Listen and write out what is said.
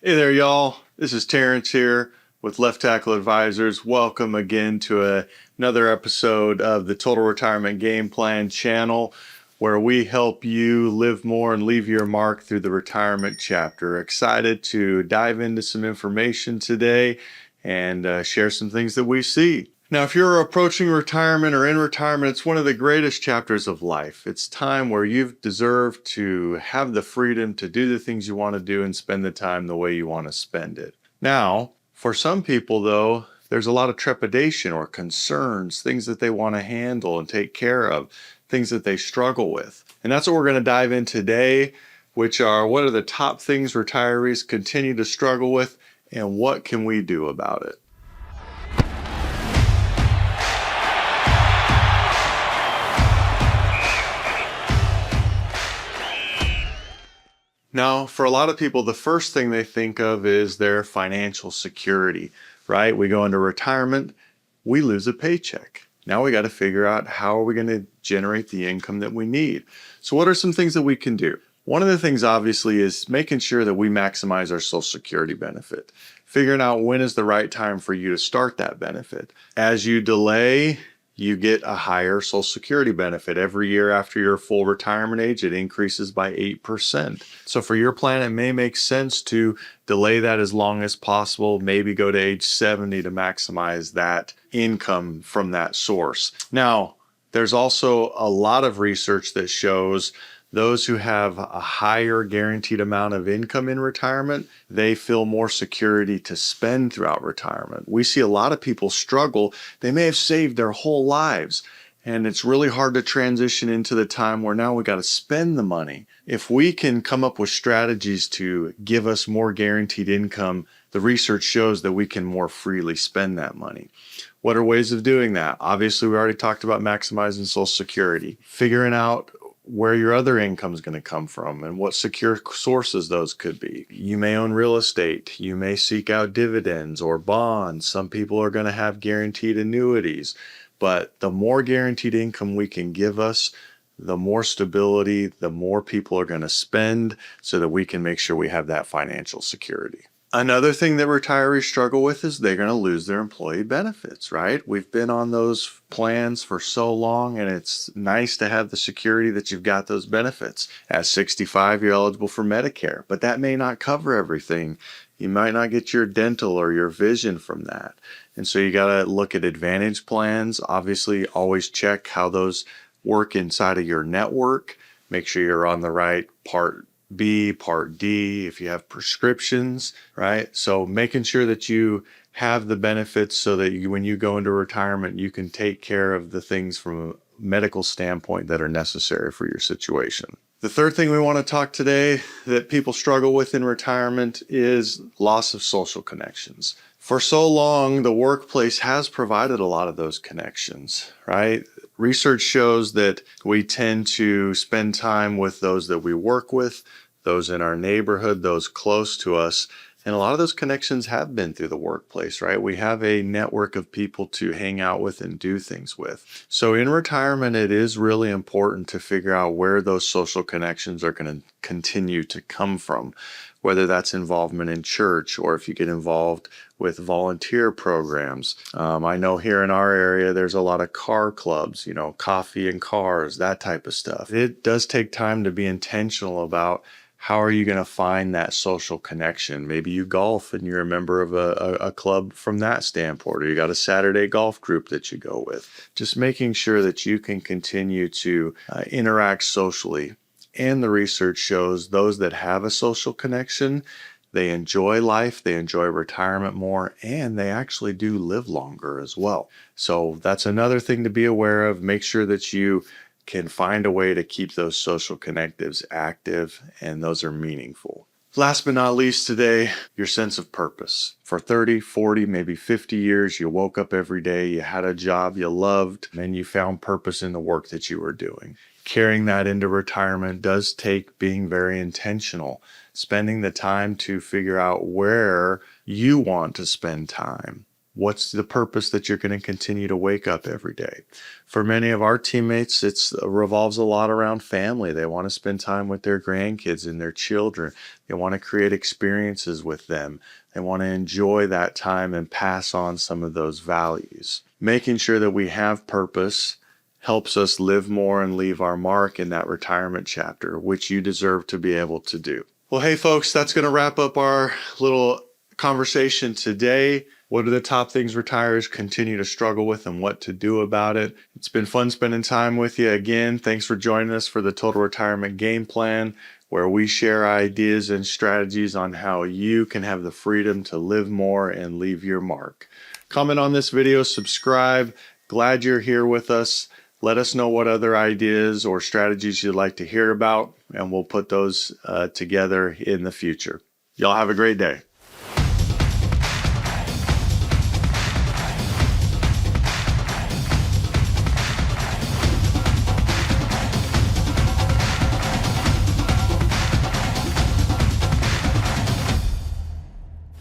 Hey there, y'all. This is Terence here with Left Tackle Advisors. Welcome again to another episode of the Total Retirement Game Plan channel, where we help you live more and leave your mark through the retirement chapter. Excited to dive into some information today and share some things that we see. Now, if you're approaching retirement or in retirement, it's one of the greatest chapters of life. It's time where you've deserved to have the freedom to do the things you want to do and spend the time the way you want to spend it. Now, for some people, though, there's a lot of trepidation or concerns, things that they want to handle and take care of, things that they struggle with. And that's what we're going to dive in today, which are what are the top things retirees continue to struggle with and what can we do about it? Now, for a lot of people, the first thing they think of is their financial security, right? We go into retirement, we lose a paycheck. Now we got to figure out how are we going to generate the income that we need. So what are some things that we can do? One of the things obviously is making sure that we maximize our Social Security benefit, figuring out when is the right time for you to start that benefit. As you delay, you get a higher Social Security benefit. Every year after your full retirement age, it increases by 8%. So for your plan, it may make sense to delay that as long as possible, maybe go to age 70 to maximize that income from that source. Now, there's also a lot of research that shows those who have a higher guaranteed amount of income in retirement, they feel more security to spend throughout retirement. We see a lot of people struggle. They may have saved their whole lives, and it's really hard to transition into the time where now we got to spend the money. If we can come up with strategies to give us more guaranteed income, the research shows that we can more freely spend that money. What are ways of doing that? Obviously, we already talked about maximizing Social Security, figuring out where your other income is going to come from and what secure sources those could be. You may own real estate. You may seek out dividends or bonds. Some people are going to have guaranteed annuities. But the more guaranteed income we can give us, the more stability, the more people are going to spend so that we can make sure we have that financial security. Another thing that retirees struggle with is they're going to lose their employee benefits, right? We've been on those plans for so long, and it's nice to have the security that you've got those benefits. At 65, you're eligible for Medicare, but that may not cover everything. You might not get your dental or your vision from that. And so you got to look at Advantage plans. Obviously, always check how those work inside of your network. Make sure you're on the right Part B, Part D, if you have prescriptions, right? So making sure that you have the benefits so that when you go into retirement, you can take care of the things from a medical standpoint that are necessary for your situation. The third thing we want to talk today that people struggle with in retirement is loss of social connections. For so long, the workplace has provided a lot of those connections, right? Research shows that we tend to spend time with those that we work with, those in our neighborhood, those close to us. And a lot of those connections have been through the workplace, right? We have a network of people to hang out with and do things with. So in retirement, it is really important to figure out where those social connections are going to continue to come from, whether that's involvement in church or if you get involved with volunteer programs. I know here in our area, there's a lot of car clubs, coffee and cars, that type of stuff. It does take time to be intentional about how are you going to find that social connection? Maybe you golf and you're a member of a club from that standpoint, or you got a Saturday golf group that you go with. Just making sure that you can continue to interact socially. And the research shows those that have a social connection, they enjoy life, they enjoy retirement more, and they actually do live longer as well. So that's another thing to be aware of. Make sure that you can find a way to keep those social connectives active, and those are meaningful. Last but not least today, your sense of purpose. For 30, 40, maybe 50 years, you woke up every day, you had a job you loved, and you found purpose in the work that you were doing. Carrying that into retirement does take being very intentional, spending the time to figure out where you want to spend time. What's the purpose that you're going to continue to wake up every day? For many of our teammates, it revolves a lot around family. They want to spend time with their grandkids and their children. They want to create experiences with them. They want to enjoy that time and pass on some of those values. Making sure that we have purpose helps us live more and leave our mark in that retirement chapter, which you deserve to be able to do. Well, hey folks, that's going to wrap up our little conversation today. What are the top things retirees continue to struggle with and what to do about it? It's been fun spending time with you. Again, thanks for joining us for the Total Retirement Game Plan, where we share ideas and strategies on how you can have the freedom to live more and leave your mark. Comment on this video, subscribe. Glad you're here with us. Let us know what other ideas or strategies you'd like to hear about, and we'll put those together in the future. Y'all have a great day.